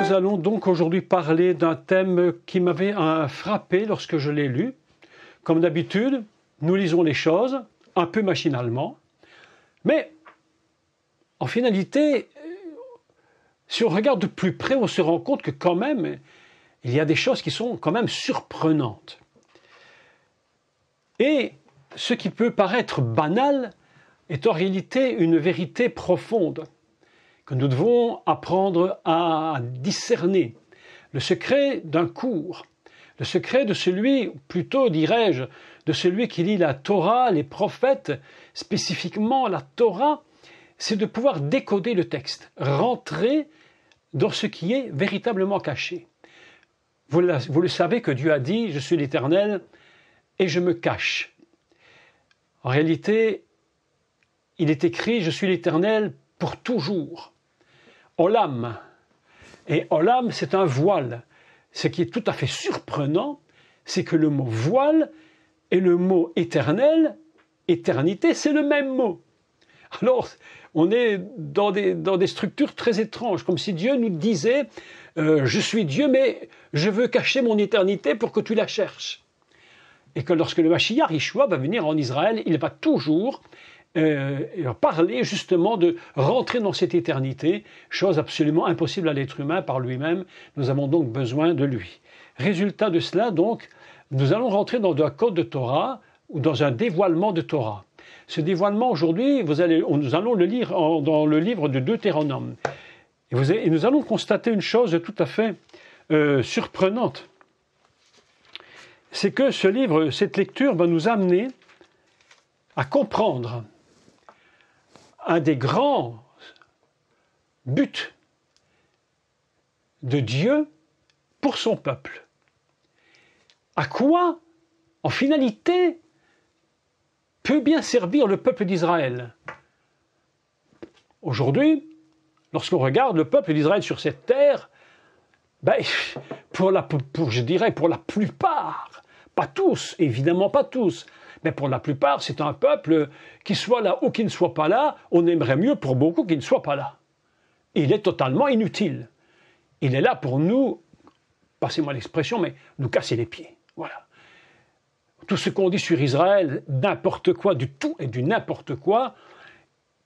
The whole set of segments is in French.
Nous allons donc aujourd'hui parler d'un thème qui m'avait frappé lorsque je l'ai lu. Comme d'habitude, nous lisons les choses un peu machinalement, mais en finalité, si on regarde de plus près, on se rend compte que quand même, il y a des choses qui sont quand même surprenantes. Et ce qui peut paraître banal est en réalité une vérité profonde que nous devons apprendre à discerner. Le secret d'un cours, le secret de celui, plutôt dirais-je, de celui qui lit la Torah, les prophètes, spécifiquement la Torah, c'est de pouvoir décoder le texte, rentrer dans ce qui est véritablement caché. Vous le savez que Dieu a dit « Je suis l'Éternel et je me cache ». En réalité, il est écrit « Je suis l'Éternel pour toujours ». Olam. Et Olam, c'est un voile. Ce qui est tout à fait surprenant, c'est que le mot voile et le mot éternel, éternité, c'est le même mot. Alors, on est dans des structures très étranges, comme si Dieu nous disait je suis Dieu, mais je veux cacher mon éternité pour que tu la cherches. Et que lorsque le Mashiach, Yeshua, va venir en Israël, il va toujours parler justement de rentrer dans cette éternité, chose absolument impossible à l'être humain par lui-même. Nous avons donc besoin de lui. Résultat de cela, donc, nous allons rentrer dans un code de Torah ou dans un dévoilement de Torah. Ce dévoilement, aujourd'hui, nous allons le lire dans le livre de Deutéronome. Et nous allons constater une chose tout à fait surprenante. C'est que ce livre, cette lecture va nous amener à comprendre un des grands buts de Dieu pour son peuple. À quoi, en finalité, peut bien servir le peuple d'Israël? Aujourd'hui, lorsqu'on regarde le peuple d'Israël sur cette terre, je dirais pour la plupart, pas tous, évidemment pas tous, mais pour la plupart, c'est un peuple qui soit là ou qui ne soit pas là, on aimerait mieux pour beaucoup qu'il ne soit pas là. Il est totalement inutile. Il est là pour nous, passez-moi l'expression, mais nous casser les pieds. Voilà. Tout ce qu'on dit sur Israël, n'importe quoi, du tout et du n'importe quoi.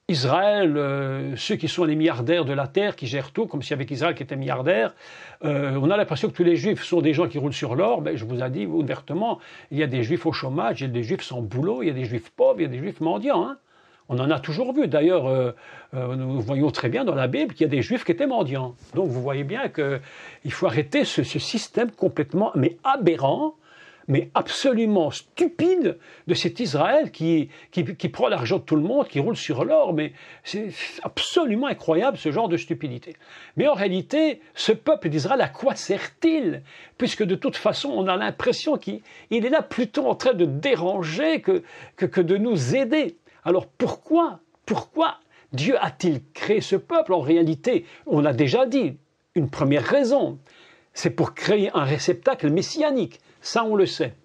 Israël, ceux qui sont les milliardaires de la terre, qui gèrent tout, comme si avec Israël qui était milliardaire, on a l'impression que tous les juifs sont des gens qui roulent sur l'or. Je vous ai dit ouvertement, il y a des juifs au chômage, il y a des juifs sans boulot, il y a des juifs pauvres, il y a des juifs mendiants. Hein. On en a toujours vu. D'ailleurs, nous voyons très bien dans la Bible qu'il y a des juifs qui étaient mendiants. Donc vous voyez bien qu'il faut arrêter ce système complètement aberrant, mais absolument stupide de cet Israël qui prend l'argent de tout le monde, qui roule sur l'or, mais c'est absolument incroyable ce genre de stupidité. Mais en réalité, ce peuple d'Israël, à quoi sert-il? Puisque de toute façon, on a l'impression qu'il est là plutôt en train de déranger que de nous aider. Alors pourquoi Dieu a-t-il créé ce peuple? En réalité, on l'a déjà dit, une première raison, c'est pour créer un réceptacle messianique. Ça, on le sait.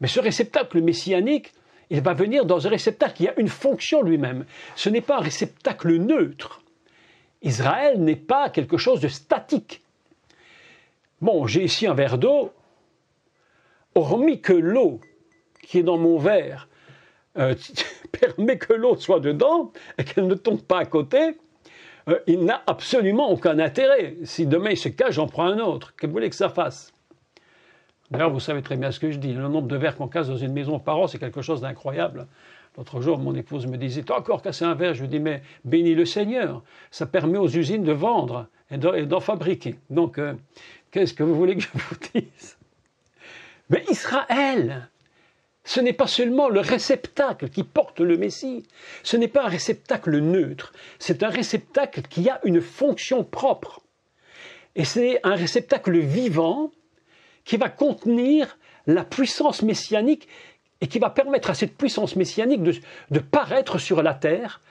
Mais ce réceptacle messianique, il va venir dans un réceptacle qui a une fonction lui-même. Ce n'est pas un réceptacle neutre. Israël n'est pas quelque chose de statique. Bon, j'ai ici un verre d'eau. Hormis que l'eau qui est dans mon verre permet que l'eau soit dedans et qu'elle ne tombe pas à côté, il n'a absolument aucun intérêt. Si demain il se cache, j'en prends un autre. Que vous voulez que ça fasse? D'ailleurs, vous savez très bien ce que je dis. Le nombre de verres qu'on casse dans une maison par an, c'est quelque chose d'incroyable. L'autre jour, mon épouse me disait « T'as encore cassé un verre ?» Je lui dis « Mais bénis le Seigneur, ça permet aux usines de vendre et d'en fabriquer. Donc, qu'est-ce que vous voulez que je vous dise ?» Mais Israël, ce n'est pas seulement le réceptacle qui porte le Messie, ce n'est pas un réceptacle neutre, c'est un réceptacle qui a une fonction propre. Et c'est un réceptacle vivant qui va contenir la puissance messianique et qui va permettre à cette puissance messianique de paraître sur la terre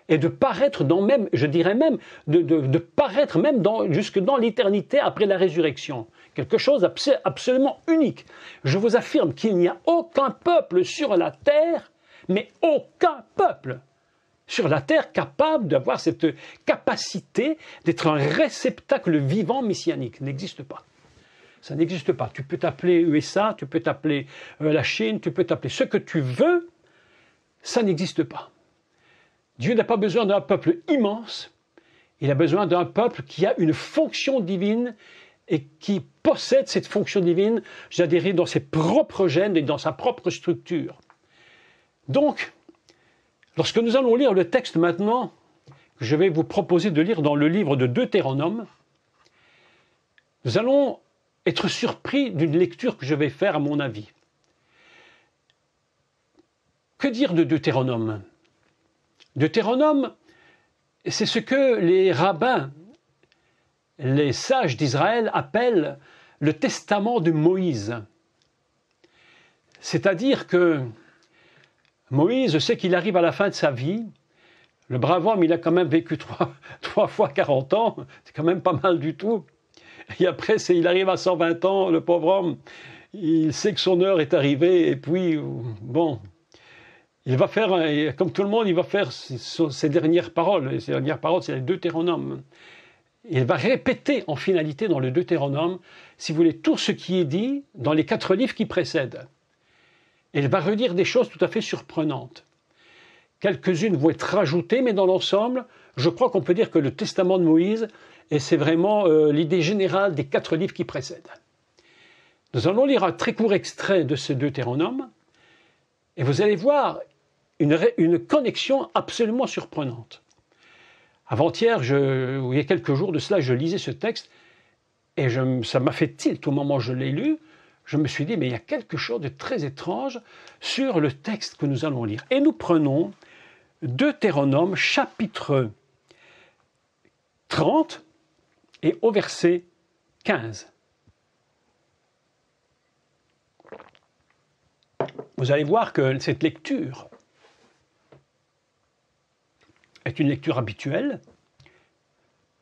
et de paraître dans même, je dirais même, de paraître même jusque dans l'éternité après la résurrection. Quelque chose d'absolument unique. Je vous affirme qu'il n'y a aucun peuple sur la terre, mais aucun peuple sur la terre capable d'avoir cette capacité d'être un réceptacle vivant messianique. Ça n'existe pas. Ça n'existe pas. Tu peux t'appeler USA, tu peux t'appeler la Chine, tu peux t'appeler ce que tu veux, ça n'existe pas. Dieu n'a pas besoin d'un peuple immense, il a besoin d'un peuple qui a une fonction divine et qui possède cette fonction divine, j'adhérais dans ses propres gènes et dans sa propre structure. Donc, lorsque nous allons lire le texte maintenant, que je vais vous proposer de lire dans le livre de Deutéronome, nous allons être surpris d'une lecture que je vais faire à mon avis. Que dire de Deutéronome ? Deutéronome, c'est ce que les rabbins, les sages d'Israël appellent le testament de Moïse. C'est-à-dire que Moïse sait qu'il arrive à la fin de sa vie. Le brave homme, il a quand même vécu trois fois 40 ans. C'est quand même pas mal du tout. Et après, il arrive à 120 ans, le pauvre homme. Il sait que son heure est arrivée. Et puis, bon, il va faire, comme tout le monde, il va faire ses dernières paroles. Et ses dernières paroles, c'est le Deutéronome. Il va répéter en finalité dans le Deutéronome, si vous voulez, tout ce qui est dit dans les 4 livres qui précèdent. Et il va redire des choses tout à fait surprenantes. Quelques-unes vont être rajoutées, mais dans l'ensemble, je crois qu'on peut dire que le testament de Moïse, et c'est vraiment l'idée générale des 4 livres qui précèdent. Nous allons lire un très court extrait de ce Deutéronome, et vous allez voir une connexion absolument surprenante. Avant-hier, il y a quelques jours de cela, je lisais ce texte, et ça m'a fait tilt au moment où je l'ai lu. Je me suis dit, mais il y a quelque chose de très étrange sur le texte que nous allons lire. Et nous prenons Deutéronome, chapitre 30, et au verset 15. Vous allez voir que cette lecture est une lecture habituelle,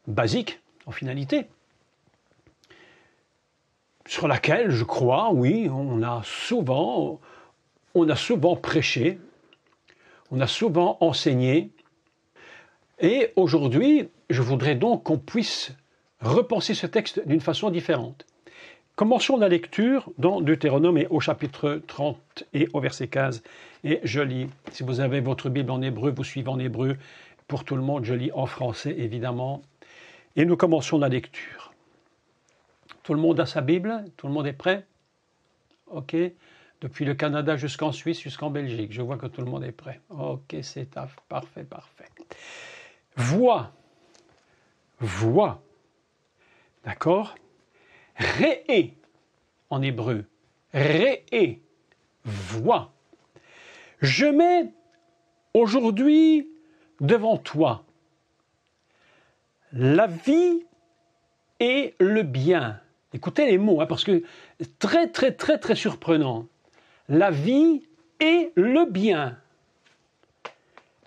basique en finalité, sur laquelle, je crois, oui, on a souvent prêché, on a souvent enseigné. Et aujourd'hui, je voudrais donc qu'on puisse repenser ce texte d'une façon différente. Commençons la lecture dans Deutéronome et au chapitre 30 et au verset 15. Et je lis, si vous avez votre Bible en hébreu, vous suivez en hébreu. Pour tout le monde, je lis en français, évidemment. Et nous commençons la lecture. Tout le monde a sa Bible? Tout le monde est prêt? OK. Depuis le Canada jusqu'en Suisse, jusqu'en Belgique. Je vois que tout le monde est prêt. OK, c'est parfait, parfait. Voix. D'accord? Réé en hébreu. Réé. Voix. Je mets aujourd'hui devant toi la vie et le bien. Écoutez les mots, parce que très, très, très, très surprenant. La vie et le bien.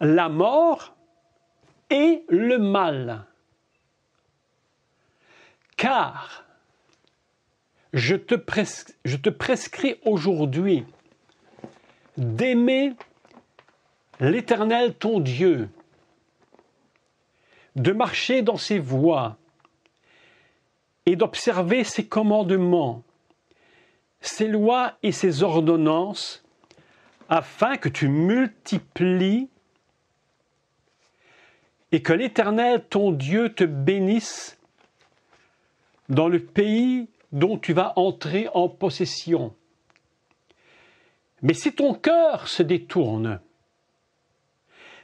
La mort et le mal. Car je te prescris aujourd'hui d'aimer l'Éternel ton Dieu, de marcher dans ses voies et d'observer ses commandements, ses lois et ses ordonnances, afin que tu multiplies et que l'Éternel ton Dieu te bénisse dans le pays dont tu vas entrer en possession. Mais si ton cœur se détourne,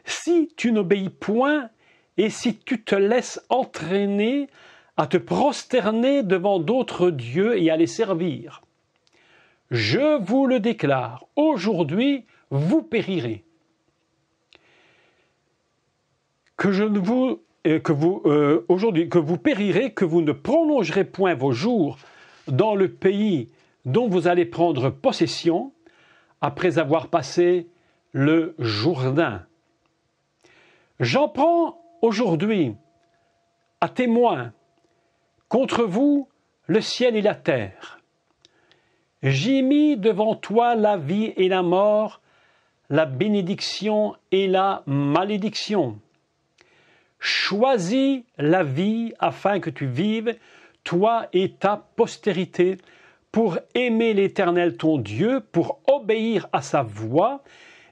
si tu n'obéis point et si tu te laisses entraîner à te prosterner devant d'autres dieux et à les servir, je vous le déclare, aujourd'hui vous périrez. Aujourd'hui que vous périrez, que vous ne prolongerez point vos jours dans le pays dont vous allez prendre possession après avoir passé le Jourdain. J'en prends aujourd'hui à témoin contre vous le ciel et la terre. J'ai mis devant toi la vie et la mort, la bénédiction et la malédiction. Choisis la vie afin que tu vives, toi et ta postérité, pour aimer l'Éternel ton Dieu, pour obéir à sa voix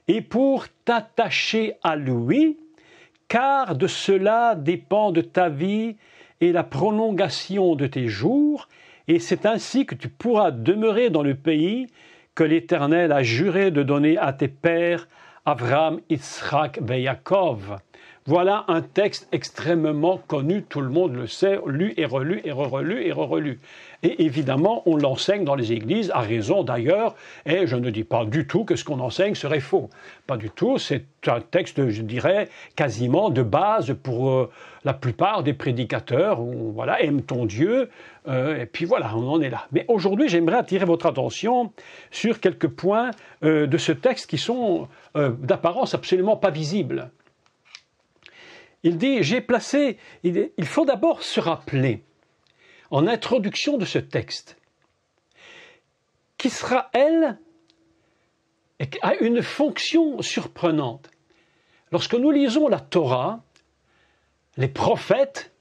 et pour t'attacher à lui, car de cela dépend de ta vie et la prolongation de tes jours, et c'est ainsi que tu pourras demeurer dans le pays que l'Éternel a juré de donner à tes pères, Abraham, Yitzhak et Yaakov. Voilà un texte extrêmement connu, tout le monde le sait, lu et relu et re-relu et re-relu. Et évidemment, on l'enseigne dans les églises, à raison d'ailleurs, et je ne dis pas du tout que ce qu'on enseigne serait faux. Pas du tout, c'est un texte, je dirais, quasiment de base pour la plupart des prédicateurs. Voilà, aime ton Dieu, et puis voilà, on en est là. Mais aujourd'hui, j'aimerais attirer votre attention sur quelques points de ce texte qui sont d'apparence absolument pas visibles. Il dit, il faut d'abord se rappeler, en introduction de ce texte, qu'Israël a une fonction surprenante. Lorsque nous lisons la Torah, les prophètes,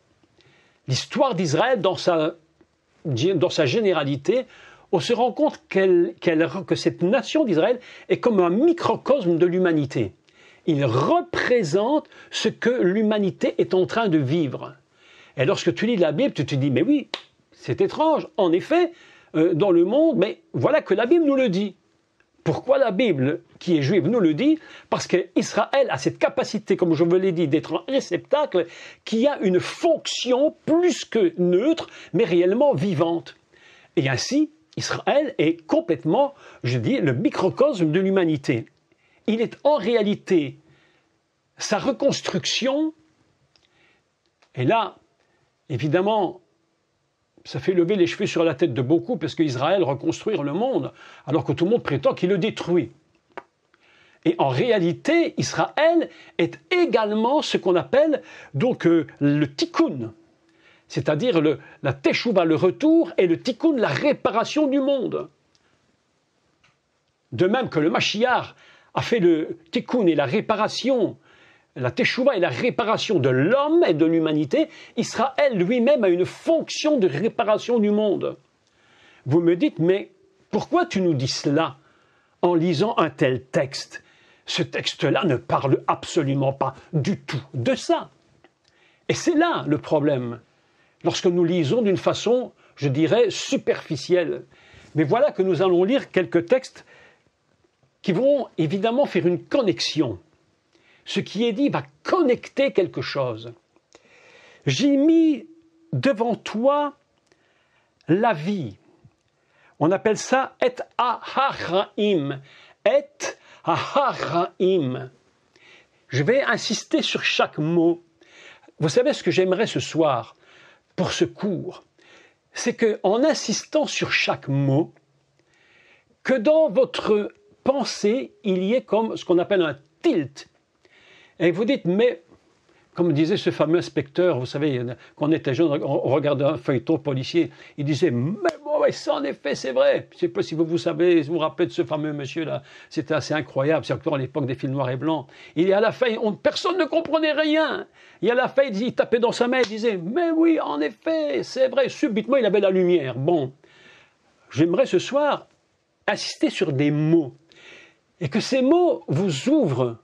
l'histoire d'Israël dans sa généralité, on se rend compte que cette nation d'Israël est comme un microcosme de l'humanité. Il représente ce que l'humanité est en train de vivre. Et lorsque tu lis la Bible, tu te dis, mais oui, c'est étrange. En effet, dans le monde, mais voilà que la Bible nous le dit. Pourquoi la Bible, qui est juive, nous le dit? Parce qu'Israël a cette capacité, comme je vous l'ai dit, d'être un réceptacle qui a une fonction plus que neutre, mais réellement vivante. Et ainsi, Israël est complètement, je dis, le microcosme de l'humanité. Il est en réalité sa reconstruction, et là, évidemment, ça fait lever les cheveux sur la tête de beaucoup, parce qu'Israël reconstruire le monde, alors que tout le monde prétend qu'il le détruit. Et en réalité, Israël est également ce qu'on appelle donc le tikkun, c'est-à-dire la teshuva, le retour, et le tikkun, la réparation du monde. De même que le Mashiach a fait le tikkun et la réparation, la teshuva et la réparation de l'homme et de l'humanité, Israël lui-même a une fonction de réparation du monde. Vous me dites, mais pourquoi tu nous dis cela en lisant un tel texte? Ce texte-là ne parle absolument pas du tout de ça. Et c'est là le problème, lorsque nous lisons d'une façon, je dirais, superficielle. Mais voilà que nous allons lire quelques textes qui vont évidemment faire une connexion. Ce qui est dit va connecter quelque chose. J'ai mis devant toi la vie. On appelle ça et aharaim. Et aharaim. Je vais insister sur chaque mot. Vous savez ce que j'aimerais ce soir pour ce cours? C'est qu'en insistant sur chaque mot, que dans votre pensée, il y ait comme ce qu'on appelle un tilt. Et vous dites, mais, comme disait ce fameux inspecteur, vous savez, quand on était jeune, on regardait un feuilleton policier, il disait, mais bon, ouais, ça en effet, c'est vrai. Je ne sais pas si vous savez, vous vous rappelez de ce fameux monsieur-là, c'était assez incroyable, c'est encore à l'époque des films noirs et blancs. Et à la fin, personne ne comprenait rien. Et à la fin, il tapait dans sa main, il disait, mais oui, en effet, c'est vrai. Subitement, il avait la lumière. Bon, j'aimerais ce soir insister sur des mots. Et que ces mots vous ouvrent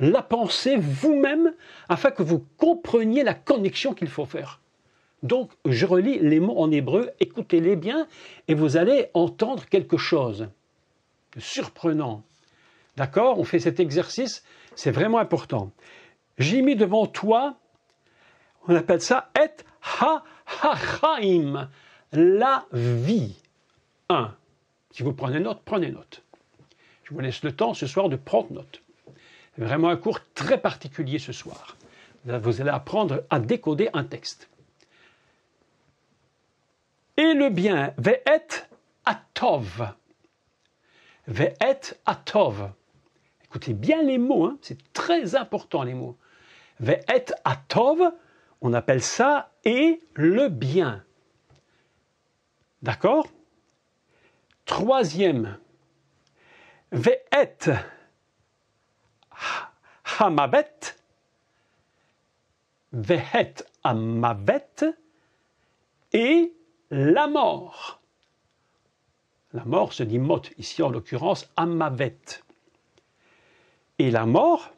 la pensée vous-même afin que vous compreniez la connexion qu'il faut faire. Donc, je relis les mots en hébreu, écoutez-les bien et vous allez entendre quelque chose de surprenant. D'accord? On fait cet exercice, c'est vraiment important. J'ai mis devant toi, on appelle ça et ha-ha-chaim, la vie. 1. Si vous prenez note, prenez note. Je vous laisse le temps ce soir de prendre note. C'est vraiment un cours très particulier ce soir. Vous allez apprendre à décoder un texte. Et le bien, ve'et atov. Ve'et atov. Écoutez bien les mots, hein, c'est très important les mots. Ve'et atov, on appelle ça et le bien. D'accord? Troisième. Ve'et hamavet, vehet hamavet, et la mort. La mort se dit mot, ici en l'occurrence hamavet. Et la mort,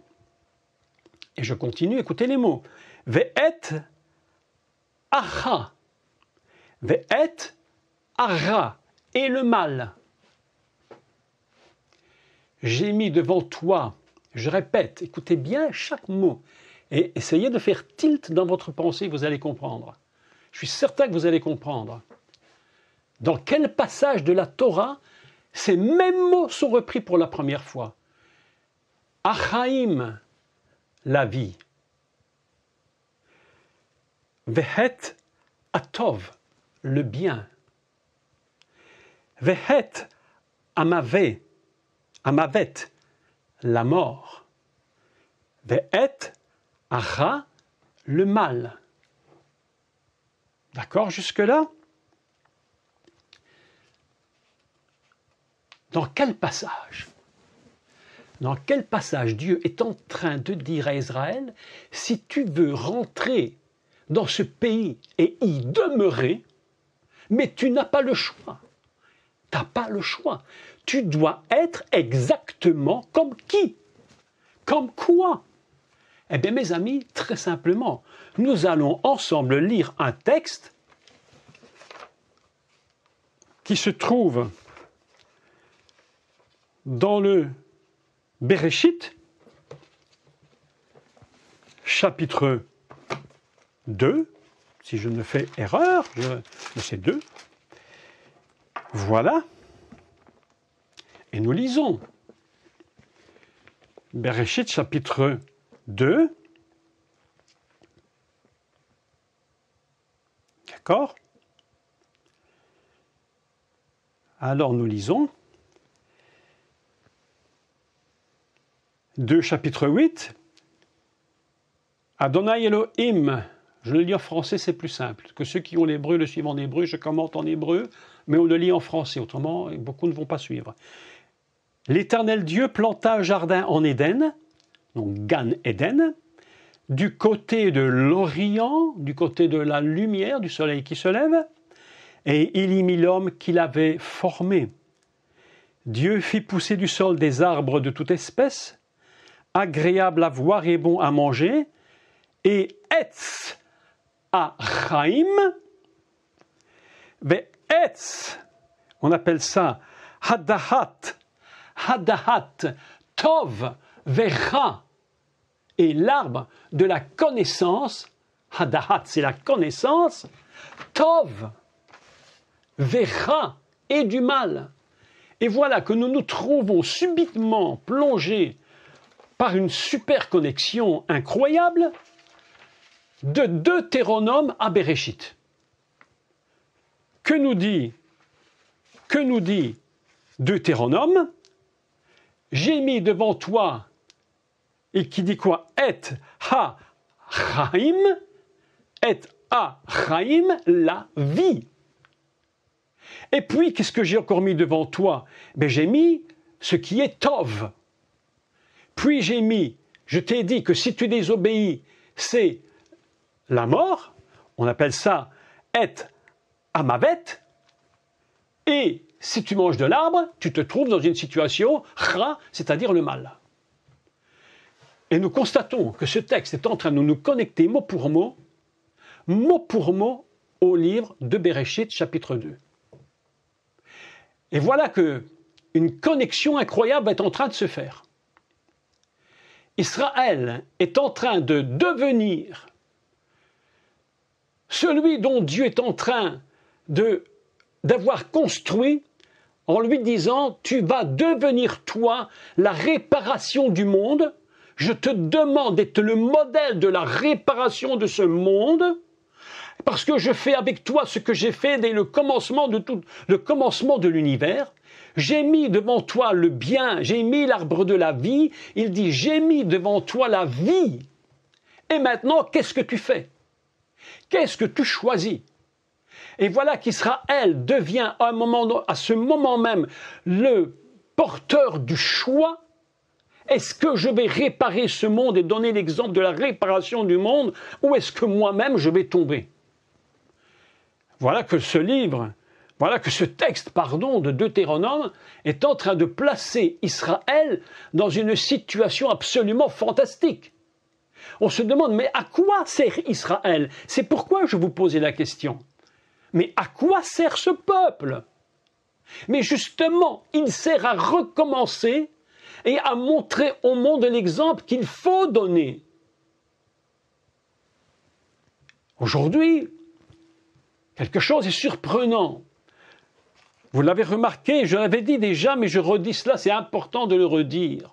et je continue, écoutez les mots, vehet ara, vehet ara, et le mal. J'ai mis devant toi, je répète, écoutez bien chaque mot, et essayez de faire tilt dans votre pensée, vous allez comprendre. Je suis certain que vous allez comprendre. Dans quel passage de la Torah ces mêmes mots sont repris pour la première fois? Achaim, la vie. Vehet atov, le bien. Vehet amavet, la mort. Vehet ara, le mal. D'accord jusque-là? Dans quel passage Dieu est en train de dire à Israël, si tu veux rentrer dans ce pays et y demeurer, mais tu n'as pas le choix. Tu n'as pas le choix. Tu dois être exactement comme qui? Comme quoi? Eh bien, mes amis, très simplement, nous allons ensemble lire un texte qui se trouve dans le Bereshit, chapitre 2, si je ne fais erreur, c'est 2. Voilà. Et nous lisons Bereshit, chapitre 2. D'accord? Alors nous lisons 2 chapitre 8. Adonai Elohim. Je le lis en français, c'est plus simple. Que ceux qui ont l'hébreu le suivent en hébreu, je commente en hébreu, mais on le lit en français, autrement beaucoup ne vont pas suivre. L'Éternel Dieu planta un jardin en Éden, donc Gan Éden, du côté de l'Orient, du côté de la lumière, du soleil qui se lève, et il y mit l'homme qu'il avait formé. Dieu fit pousser du sol des arbres de toute espèce, agréables à voir et bons à manger, et etz à chaim, etz, on appelle ça hadahat, tov, vecha, et l'arbre de la connaissance, hadahat c'est la connaissance, tov, vecha, et du mal. Et voilà que nous nous trouvons subitement plongés par une super connexion incroyable de Deutéronome à Bereshit. Que nous dit Deutéronome? J'ai mis devant toi, et qui dit quoi? Et ha chaim, la vie. Et puis, qu'est-ce que j'ai encore mis devant toi? Ben, j'ai mis ce qui est tov. Puis j'ai mis, je t'ai dit que si tu désobéis, c'est la mort. On appelle ça et amavet. Et si tu manges de l'arbre, tu te trouves dans une situation ra, c'est-à-dire le mal. Et nous constatons que ce texte est en train de nous connecter mot pour mot au livre de Bereshit, chapitre 2. Et voilà que une connexion incroyable est en train de se faire. Israël est en train de devenir celui dont Dieu est en train d'avoir construit en lui disant « Tu vas devenir toi la réparation du monde. Je te demande d'être le modèle de la réparation de ce monde parce que je fais avec toi ce que j'ai fait dès le commencement de l'univers. J'ai mis devant toi le bien, j'ai mis l'arbre de la vie. Il dit, j'ai mis devant toi la vie. Et maintenant, qu'est-ce que tu fais? Qu'est-ce que tu choisis? Et voilà qu'Israël devient à ce moment même le porteur du choix. Est-ce que je vais réparer ce monde et donner l'exemple de la réparation du monde, ou est-ce que moi-même je vais tomber? Voilà que ce livre, voilà que ce texte, de Deutéronome est en train de placer Israël dans une situation absolument fantastique. On se demande, mais à quoi sert Israël? C'est pourquoi je vous posais la question. Mais à quoi sert ce peuple? Mais justement, il sert à recommencer et à montrer au monde l'exemple qu'il faut donner. Aujourd'hui, quelque chose est surprenant. Vous l'avez remarqué, je l'avais dit déjà, mais je redis cela, c'est important de le redire.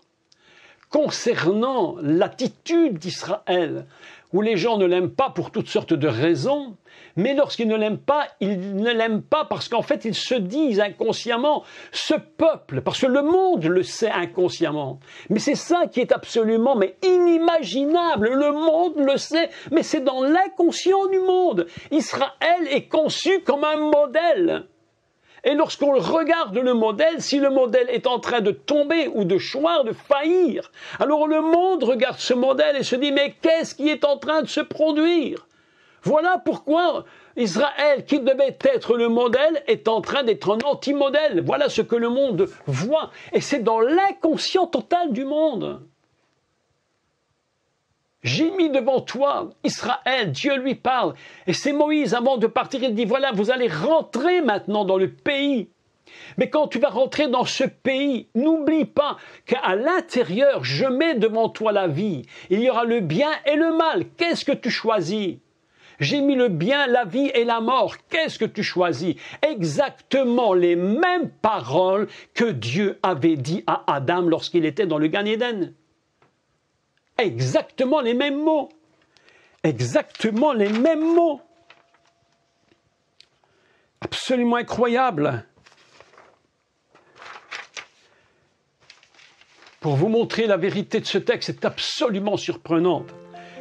Concernant l'attitude d'Israël, où les gens ne l'aiment pas pour toutes sortes de raisons, mais lorsqu'ils ne l'aiment pas, ils ne l'aiment pas parce qu'en fait, ils se disent inconsciemment, ce peuple, parce que le monde le sait inconsciemment. Mais c'est ça qui est absolument inimaginable. Le monde le sait, mais c'est dans l'inconscient du monde. Israël est conçu comme un modèle. Et lorsqu'on regarde le modèle, si le modèle est en train de tomber ou de choir, de faillir, alors le monde regarde ce modèle et se dit, mais qu'est-ce qui est en train de se produire? Voilà pourquoi Israël, qui devait être le modèle, est en train d'être un anti-modèle. Voilà ce que le monde voit. Et c'est dans l'inconscient total du monde. J'ai mis devant toi Israël, Dieu lui parle, et c'est Moïse, avant de partir, il dit, voilà, vous allez rentrer maintenant dans le pays. Mais quand tu vas rentrer dans ce pays, n'oublie pas qu'à l'intérieur, je mets devant toi la vie. Il y aura le bien et le mal. Qu'est-ce que tu choisis? J'ai mis le bien, la vie et la mort. Qu'est-ce que tu choisis? Exactement les mêmes paroles que Dieu avait dit à Adam lorsqu'il était dans le Gan Éden. Exactement les mêmes mots. Exactement les mêmes mots. Absolument incroyable. Pour vous montrer la vérité de ce texte, c'est absolument surprenant.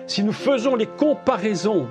Si nous faisons les comparaisons